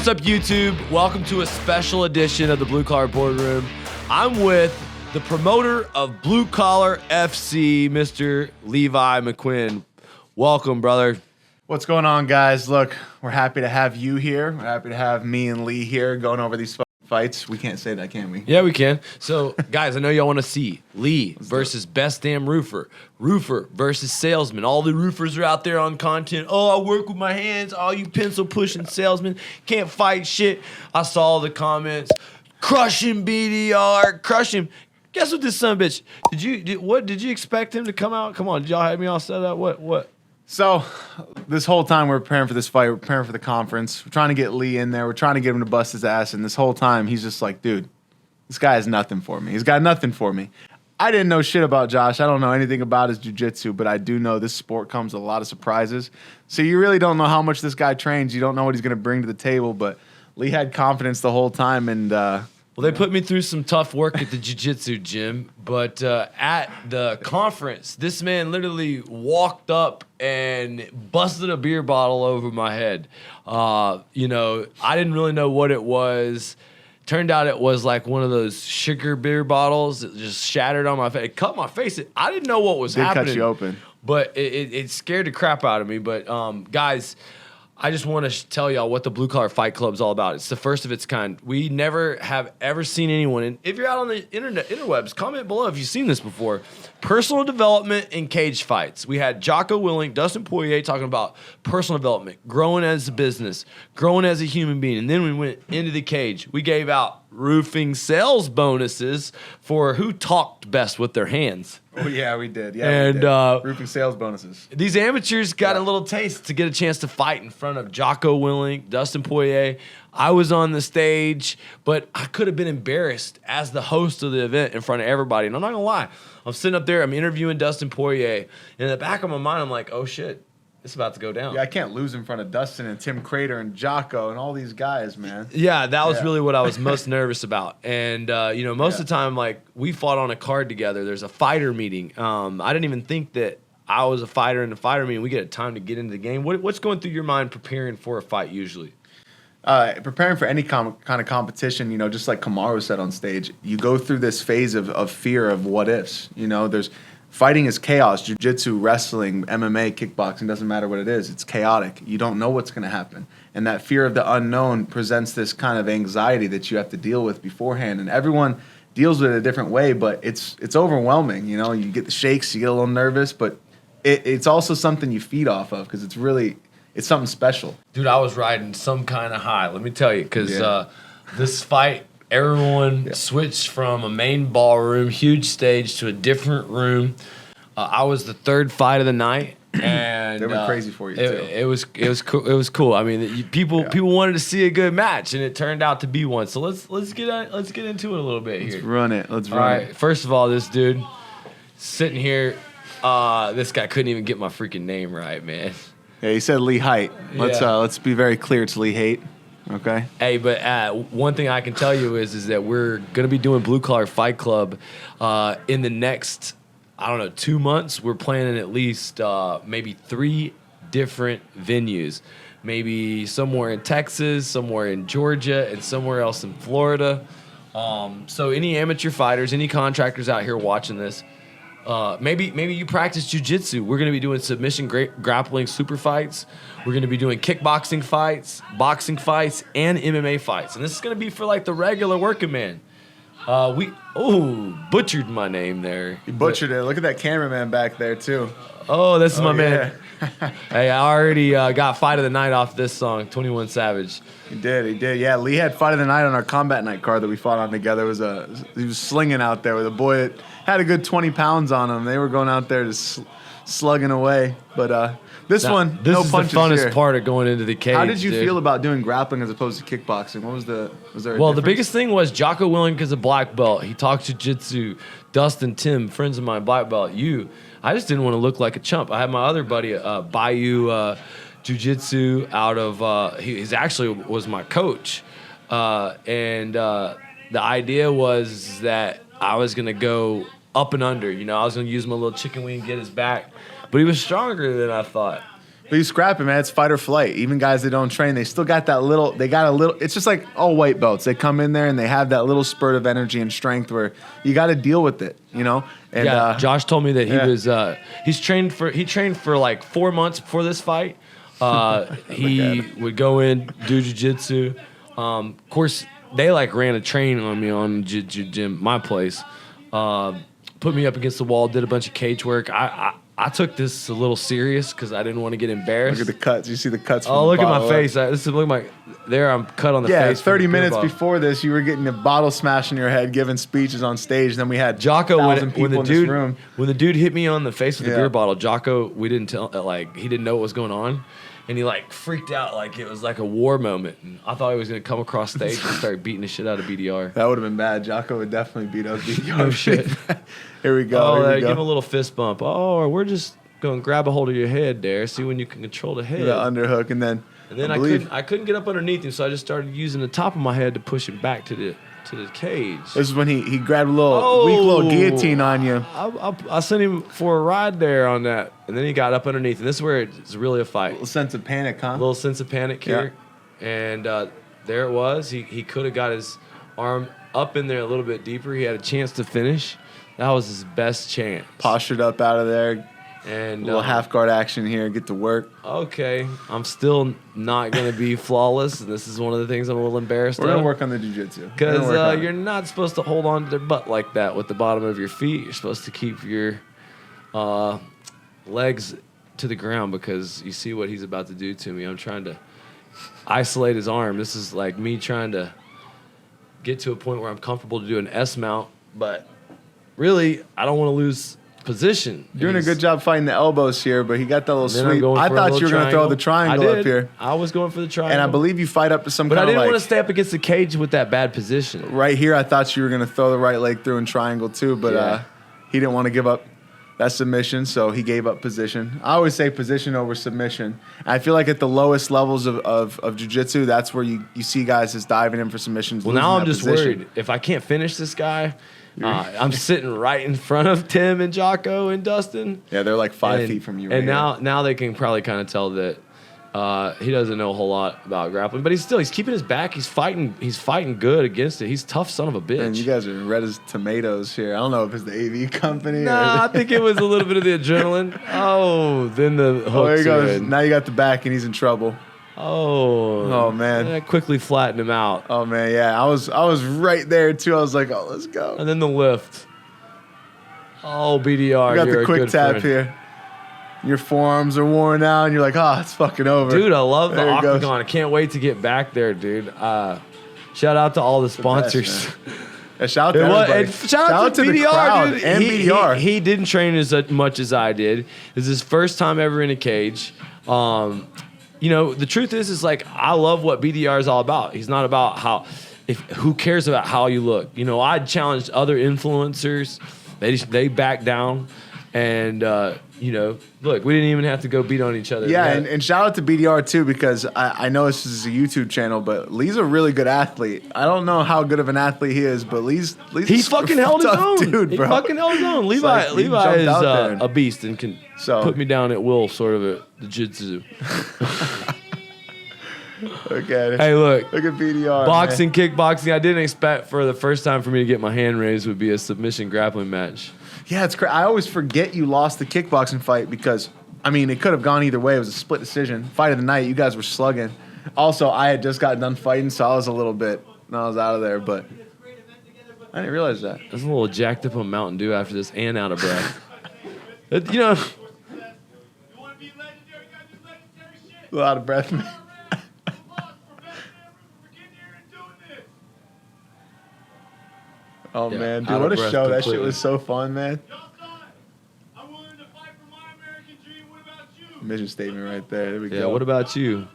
What's up, YouTube? Welcome to a special edition of the Blue Collar Boardroom. I'm with the promoter of Blue Collar FC, Mr. Levi McQuinn. Welcome, brother. What's going on, guys? Look, we're happy to have you here. We're happy to have me and Lee here going over these fights. We can't say that, can we? Yeah, we can. So, guys, I know y'all want to see Lee versus Best Damn Roofer. Roofer versus Salesman. All the roofers are out there on content. Oh, I work with my hands. All you pencil-pushing salesmen can't fight shit. I saw the comments. Crush him, BDR. Crush him. Guess what this son of a bitch. Did you expect him to come out? Come on, did y'all have me all set up? What? So, this whole time we're preparing for this fight, we're preparing for the conference. We're trying to get Lee in there. We're trying to get him to bust his ass. And this whole time, he's just like, dude, this guy has nothing for me. He's got nothing for me. I didn't know shit about Josh. I don't know anything about his jiu-jitsu, but I do know this sport comes with a lot of surprises. So you really don't know how much this guy trains. You don't know what he's going to bring to the table. But Lee had confidence the whole time, and well, they put me through some tough work at the jiu-jitsu gym, but at the conference, this man literally walked up and busted a beer bottle over my head. I didn't really know what it was. Turned out it was like one of those sugar beer bottles that just shattered on my face. It cut my face. I didn't know what was happening. It cut you open. But it scared the crap out of me. But, guys, I just want to tell y'all what the Blue Collar Fight Club is all about. It's the first of its kind. We never have ever seen anyone. And if you're out on the interwebs, comment below if you've seen this before. Personal development in cage fights. We had Jocko Willink, Dustin Poirer talking about personal development, growing as a business, growing as a human being. And then we went into the cage. We gave out roofing sales bonuses for who talked best with their hands. Oh, yeah, we did. Yeah, and we did. Roofing sales bonuses. These amateurs got a little taste to get a chance to fight in front of Jocko Willink, Dustin Poirer. I was on the stage, but I could have been embarrassed as the host of the event in front of everybody. And I'm not going to lie. I'm sitting up there, I'm interviewing Dustin Poirer. And in the back of my mind, I'm like, oh, shit. It's about to go down. Yeah, I can't lose in front of Dustin and Tim Credeur and Jocko and all these guys, man. Yeah, that was really what I was most nervous about. And, most of the time, like, we fought on a card together. There's a fighter meeting. I didn't even think that I was a fighter in the fighter meeting. We get a time to get into the game. What's going through your mind preparing for a fight usually? Preparing for any kind of competition, just like Kamaru said on stage, you go through this phase of fear of what ifs. There's fighting is chaos. Jiu-jitsu, wrestling, MMA, kickboxing, doesn't matter what it is. It's chaotic. You don't know what's going to happen. And that fear of the unknown presents this kind of anxiety that you have to deal with beforehand. And everyone deals with it a different way, but it's overwhelming. You get the shakes, you get a little nervous, but it's also something you feed off of because it's something special. Dude, I was riding some kind of high, let me tell you, because this fight, everyone switched from a main ballroom, huge stage, to a different room. I was the third fight of the night, and they were crazy for you too. It was cool. It was cool. I mean, people wanted to see a good match, and it turned out to be one. So let's get into it a little bit here. Let's run it. All right. First of all, this dude sitting here, this guy couldn't even get my freaking name right, man. Yeah, he said Leehaight. Let's be very clear. It's Leehaight. Okay. Hey, but one thing I can tell you is that we're going to be doing Blue Collar Fight Club in the next, 2 months. We're planning at least maybe 3 different venues. Maybe somewhere in Texas, somewhere in Georgia, and somewhere else in Florida. So any amateur fighters, any contractors out here watching this, maybe you practice jiu-jitsu. We're going to be doing submission grappling super fights. We're going to be doing kickboxing fights, boxing fights, and MMA fights. And this is going to be for like the regular working man. Butchered my name there. You butchered it. Look at that cameraman back there too. Oh, this is my man. Hey, I already got Fight of the Night off this song, 21 Savage. He did. Yeah, Lee had Fight of the Night on our combat night card that we fought on together. He was slinging out there with a boy that had a good 20 pounds on him. They were going out there just slugging away. But this is the funnest part of going into the cage. How did you feel about doing grappling as opposed to kickboxing? Was there a difference? The biggest thing was Jocko Willink is a black belt. He talks jiu-jitsu. Dustin, Tim, friends of mine, black belt. I just didn't want to look like a chump. I had my other buddy, Bayou Jiu-Jitsu, out of he actually was my coach, and the idea was that I was gonna go up and under. I was gonna use my little chicken wing, get his back, but he was stronger than I thought. But you scrapping, man. It's fight or flight. Even guys that don't train, they still got that little. They got a little. It's just like all white belts. They come in there and they have that little spurt of energy and strength where you got to deal with it. You know. And, yeah. Josh told me that he was. He trained for like 4 months before this fight. He would go in, do jiu-jitsu. Of course, they like ran a train on me on jiu-jitsu gym, my place. Put me up against the wall, did a bunch of cage work. I took this a little serious because I didn't want to get embarrassed. Look at the cuts. You see the cuts. Oh, look at my face. Look at my. There, I'm cut on the face. Yeah, 30 minutes before this, you were getting a bottle smashed in your head, giving speeches on stage. Then we had Jocko when the dude hit me on the face with the beer bottle. Jocko, we didn't tell he didn't know what was going on, and he like freaked out like it was like a war moment. And I thought he was gonna come across stage and start beating the shit out of BDR. That would have been bad. Jocko would definitely beat up BDR. No shit. Here we go. Oh, give him a little fist bump. Oh, we're just going to grab a hold of your head there. See when you can control the head. The underhook, and then I couldn't get up underneath him, so I just started using the top of my head to push him back to the cage. This is when he grabbed a little weak little guillotine on you. I sent him for a ride there on that, and then he got up underneath, and this is where it's really a fight. A little sense of panic, huh? A little sense of panic here, and there it was. He could have got his arm up in there a little bit deeper. He had a chance to finish. That was his best chance. Postured up out of there. And a little half guard action here. Get to work. Okay. I'm still not going to be flawless. And this is one of the things I'm a little embarrassed We're going to work on the jiu-jitsu. Because you're not supposed to hold on to their butt like that with the bottom of your feet. You're supposed to keep your legs to the ground because you see what he's about to do to me. I'm trying to isolate his arm. This is like me trying to get to a point where I'm comfortable to do an S mount. But really, I don't want to lose position. Doing a good job fighting the elbows here, but he got that little sweep. I thought you were going to throw the triangle up here. I was going for the triangle. And I believe you fight up to some but kind of I didn't want to stay up against the cage with that bad position. Right here, I thought you were going to throw the right leg through and triangle too, but he didn't want to give up that submission, so he gave up position. I always say position over submission. And I feel like at the lowest levels of jiu-jitsu, that's where you see guys just diving in for submissions. Well, now I'm just worried. If I can't finish this guy, I'm sitting right in front of Tim and Jocko and Dustin. Yeah, they're like 5 feet from you. And now they can probably kind of tell that he doesn't know a whole lot about grappling, but he's keeping his back. He's fighting good against it. He's a tough son of a bitch. And you guys are red as tomatoes here. I don't know if it's the AV company. Nah, I think it was a little bit of the adrenaline. Oh, then the hooks. Oh, there he goes. Now you got the back, and he's in trouble. Oh man! I quickly flattened him out. Oh man, yeah, I was right there too. I was like, oh, let's go. And then the lift. Oh, BDR, you got the quick tap here. Your forearms are worn out, and you're like, oh, it's fucking over. Dude, I love the octagon. I can't wait to get back there, dude. Shout out to all the sponsors. Shout out to everybody. Shout out to BDR, the crowd dude. and BDR. He didn't train as much as I did. It was his first time ever in a cage. You know, the truth is like I love what BDR is all about. He's not about who cares about how you look. You know, I challenged other influencers. They backed down, and you know, look, we didn't even have to go beat on each other. Yeah, and shout out to BDR too, because I know this is a YouTube channel, but Lee's a really good athlete. I don't know how good of an athlete he is, but Lee's he fucking held his own. Dude, he bro. fucking held his own. Levi is a beast and can put me down at will, sort of at the jiu-jitsu. Okay. Hey, look at BDR. Boxing, kickboxing. I didn't expect for the first time for me to get my hand raised would be a submission grappling match. Yeah, it's crazy. I always forget you lost the kickboxing fight because, I mean, it could have gone either way. It was a split decision. Fight of the night. You guys were slugging. Also, I had just gotten done fighting, so I was a little bit, I was out of there, but I didn't realize that. I was a little jacked up on Mountain Dew after this and out of breath. You know. A lot of breath, man. Oh, man. Dude, what a show. That shit was so fun, man. I'm willing to fight for my American dream. What about you? Mission statement right there. There we go. Yeah, what about you?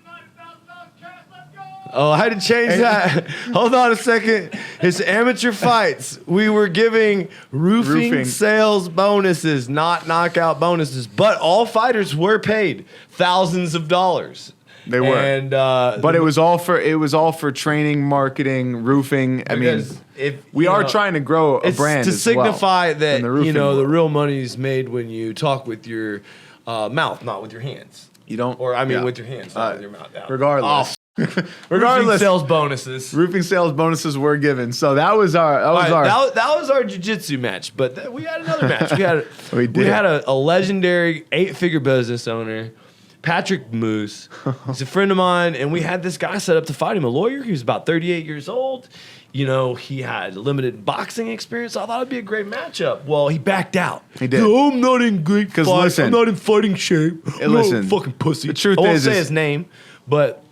Oh, I had to change that. Hold on a second. It's amateur fights. We were giving roofing sales bonuses, not knockout bonuses. But all fighters were paid thousands of dollars. They were, and but it was all for training, marketing, roofing. I mean, we are trying to grow a brand to signify that the the real money is made when you talk with your mouth, not with your hands. You don't. Or I mean, yeah. with your hands, not with your mouth. Out. Regardless. Roofing sales bonuses. Roofing sales bonuses were given. So that was our. That was our jiu-jitsu match. But we had another match. We did. had a legendary 8-figure business owner, Patrick Moose. He's a friend of mine, and we had this guy set up to fight him, a lawyer. He was about 38 years old. You know, he had limited boxing experience. So I thought it'd be a great matchup. Well, he backed out. He did. No, I'm not in great fight. Listen, I'm not in fighting shape. Listen, no, fucking pussy. The truth I won't is say his name, but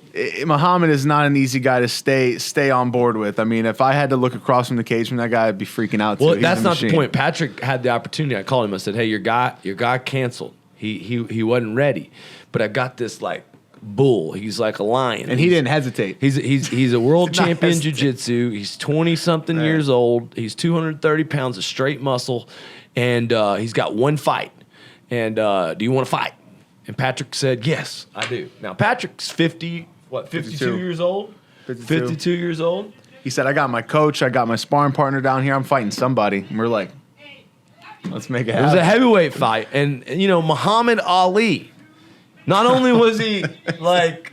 Muhammad is not an easy guy to stay on board with. I mean, if I had to look across from the cage from that guy, I'd be freaking out. Well, too. that's not the point. Patrick had the opportunity. I called him. I said, "Hey, your guy canceled. He wasn't ready, but I got this like bull. He's like a lion, and he didn't hesitate. He's a world champion hesitate. jiu-jitsu. He's 20-something years old. He's 230 pounds of straight muscle, and he's got one fight. And do you want to fight?" And Patrick said, "Yes, I do." Now Patrick's 52 years old? 52 years old? He said, "I got my coach. I got my sparring partner down here. I'm fighting somebody." And we're like, let's make it happen. It was a heavyweight fight. And, you know, Muhammad Ali, not only was he like...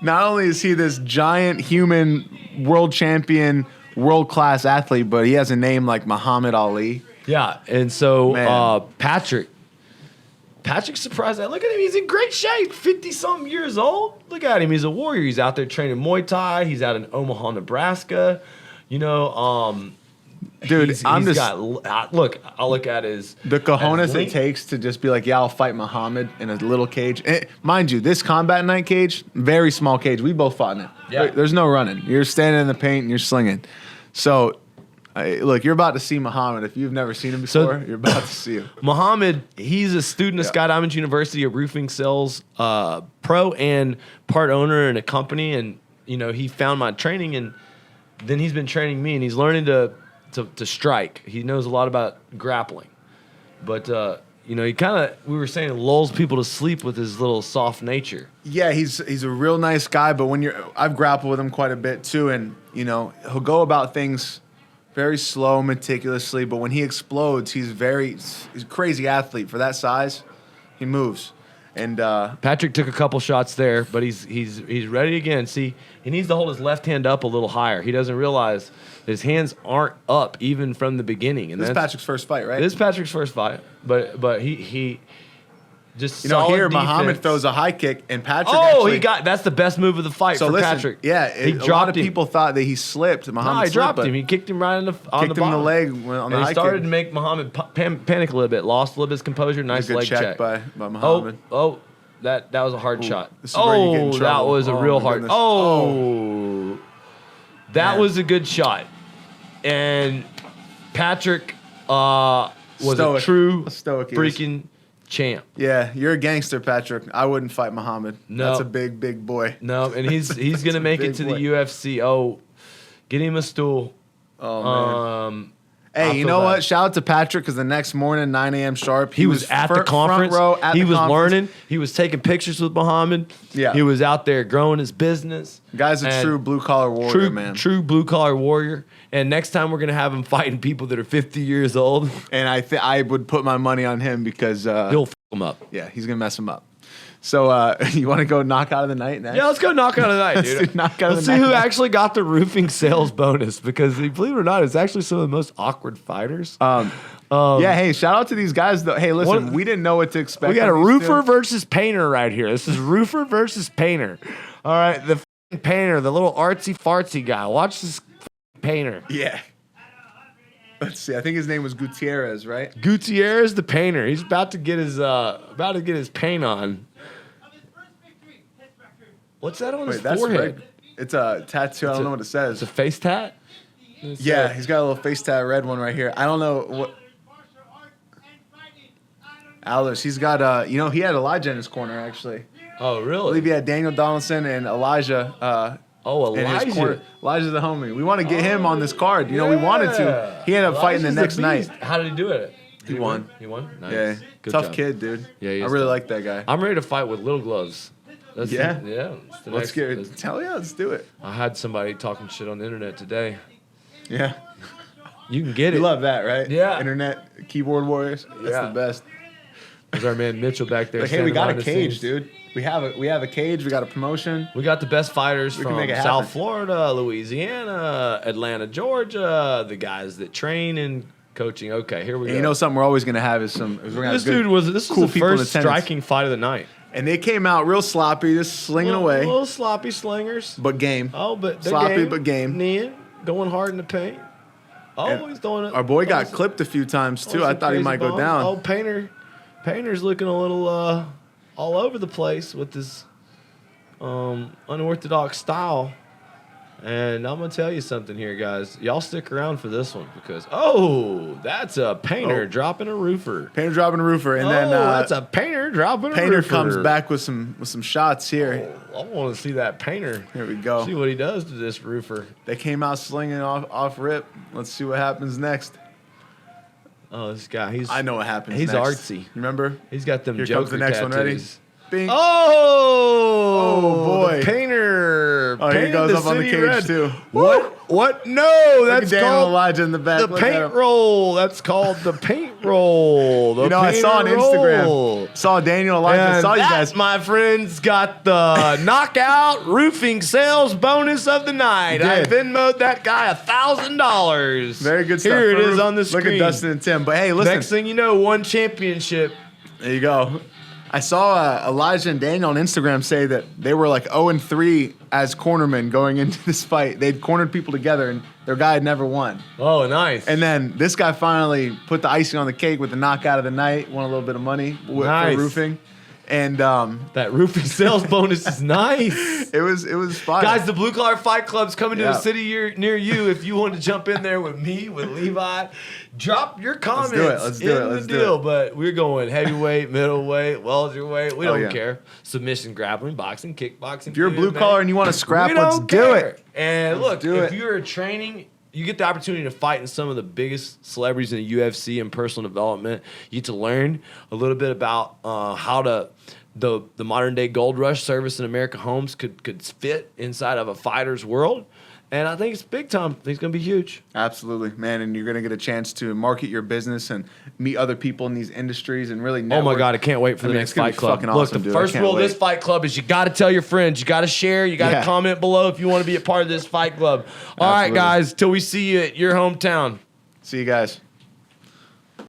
Not only is he this giant human world champion, world-class athlete, but he has a name like Muhammad Ali. Yeah, and so Man. Patrick's surprised. Look at him. He's in great shape. 50-something years old. Look at him. He's a warrior. He's out there training Muay Thai. He's out in Omaha, Nebraska. You know, Dude, I'll look at his... The cojones as it Link. takes to just be like, yeah, I'll fight Muhammad in a little cage. Mind you, this combat night cage, very small cage. We both fought in it. Yeah. There's no running. You're standing in the paint and you're slinging. So, look, you're about to see Muhammad. If you've never seen him before, you're about to see him. Muhammad, he's a student of Scott Diamond University, a roofing sales pro and part owner in a company. And, you know, he found my training, and then he's been training me, and he's learning to strike. He knows a lot about grappling. But, you know, he kind of, we were saying, lulls people to sleep with his little soft nature. Yeah, he's a real nice guy, but I've grappled with him quite a bit too, and, you know, he'll go about things very slow, meticulously, but when he explodes, he's a crazy athlete. For that size, he moves. And Patrick took a couple shots there, but he's ready again. See, he needs to hold his left hand up a little higher. He doesn't realize that his hands aren't up even from the beginning. And this is Patrick's first fight, right? This is Patrick's first fight, but he just you know, solid here defense. Muhammad throws a high kick, and Patrick. That's the best move of the fight for Patrick. Yeah, he dropped a lot of him. people thought that he slipped. Muhammad He dropped slipped, him. He kicked him right on the kicked him in the leg on the and high he started kick. to make Muhammad panic a little bit. Lost a little bit of his composure. Nice Good leg check by Muhammad. That was a hard shot. This is where you get in That trouble. was a Oh, real my hard. goodness. That Man. was a good shot. And Patrick was Stoic. a true Stoic he is. freaking champ. Yeah, you're a gangster, Patrick. I wouldn't fight Muhammad. No. That's a big boy. No, and he's gonna make it big to boy. the UFC. Oh, get him a stool. Oh man. I Hey, you feel know bad. what? Shout out to Patrick, because the next morning, 9 a.m. sharp, He was at the conference. Front row at he the was conference. learning. He was taking pictures with Muhammad. Yeah. He was out there growing his business. Guy's a And true blue collar warrior, man. True blue collar warrior. And next time we're gonna have him fighting people that are 50 years old. And I would put my money on him because He'll f him up. yeah, he's gonna mess him up. So you want to go knock out of the night next? Yeah, let's go knock out of the night, Let's dude. do knock out of Let's the see night who next. actually got the roofing sales bonus, because believe it or not, it's actually some of the most awkward fighters. Yeah, hey, shout out to these guys though. Hey, listen, What- we didn't know what to expect. We got a of these roofer two. versus painter right here. This is roofer versus painter. All right, the f***ing painter, the little artsy fartsy guy. Watch this f***ing painter. Yeah. Let's see. I think his name was Gutierrez, right? Gutierrez, the painter. He's about to get his paint on. What's that on his Wait, that's forehead? red. It's a tattoo. I don't know what it says. It's a face tat. Yeah, he's got a little face tat red one right here. I don't know what. Alice, he's got he had Elijah in his corner actually. Oh, I really? believe he had Daniel Donaldson and Elijah. Oh, in his Elijah. corner. Elijah's the homie. We want to get him on this card. You know, we wanted to. He ended up fighting the Elijah's next a night. beast. How did he do it? He won. He won? Nice. Yeah, Good tough job. kid, dude. Yeah, he I is really tough. like that guy. I'm ready to fight with little gloves. Yeah? It's the Let's next- get it. Hell yeah, let's do it. I had somebody talking shit on the internet today. Yeah, You can get you it. love that, right? Yeah. Internet keyboard warriors. That's Yeah. the best. There's our man Mitchell back there. Like, hey, we standing got a behind the cage, scenes. dude. We have a cage. We got a promotion. We got the best fighters We can from make it South happen. Florida, Louisiana, Atlanta, Georgia, the guys that train and coaching. Okay, here we And go. you know something we're always gonna have is we're gonna this have good, dude was the cool people in first attendance. striking fight of the night. And they came out real sloppy, just slinging away, Little sloppy slingers. but game. Oh, but they're Sloppy, game. but game. Kneeing, going hard in the paint. Oh, he's throwing it. Our boy got clipped a few times too. I thought he might go down. Oh, Painter's looking a little all over the place with his unorthodox style. And I'm gonna tell you something here, guys. Y'all stick around for this one because that's a Painter dropping a roofer. Painter dropping a roofer, and then that's a Painter dropping a Painter roofer. comes back with some shots here. I want to see that Painter. Here we go. See what he does to this roofer. They came out slinging off rip. Let's see what happens next. Oh, this guy. I know what happens. He's next. artsy. Remember? He's got them Here Joker comes the next tattoos. one. Ready? Bing. Oh boy. the Painter. Oh, here he Painted goes the up on the city cage red. too. What? No, Look that's at Daniel called Elijah in the back. the Look at paint him. roll. That's called the paint roll. The You know, I saw on Painter Instagram. roll. Saw Daniel Elijah. And Saw you that, guys. my friends, got the knockout roofing sales bonus of the night. I did. Venmoed that guy $1,000. Very good stuff. Here it for is Roof. on the screen. Look at Dustin and Tim. But hey, listen. Next thing you know, one championship. There you go. I saw Elijah and Daniel on Instagram say that they were like 0-3 as cornermen going into this fight. They'd cornered people together, and their guy had never won. Oh, nice. And then this guy finally put the icing on the cake with the knockout of the night, won a little bit of money for Nice. roofing. And that roofing sales bonus is nice. it was fire. Guys, the Blue Collar Fight Club's coming to Yeah. a city near you. If you want to jump in there with me, with Levi, drop your comments Let's do it. in Let's the do deal. it. But we're going heavyweight, middleweight, welterweight. We Oh, don't yeah. care. Submission, grappling, boxing, kickboxing. If you're a blue MMA. collar and you want to scrap, We let's don't do care. it. And look, do if it. you're training, you get the opportunity to fight in some of the biggest celebrities in the UFC and personal development. You get to learn a little bit about how to the modern day gold rush service in America homes could fit inside of a fighter's world. And I think it's big time. I think it's going to be huge. Absolutely, man. And you're going to get a chance to market your business and meet other people in these industries and really network. Oh my God, I can't wait for the mean, next it's gonna fight be club. fucking Look, awesome, the dude. I first can't rule of this wait. fight club is you got to tell your friends. You got to share. You got to Yeah. comment below if you want to be a part of this fight club. All right, Absolutely. guys, till we see you at your hometown. See you guys.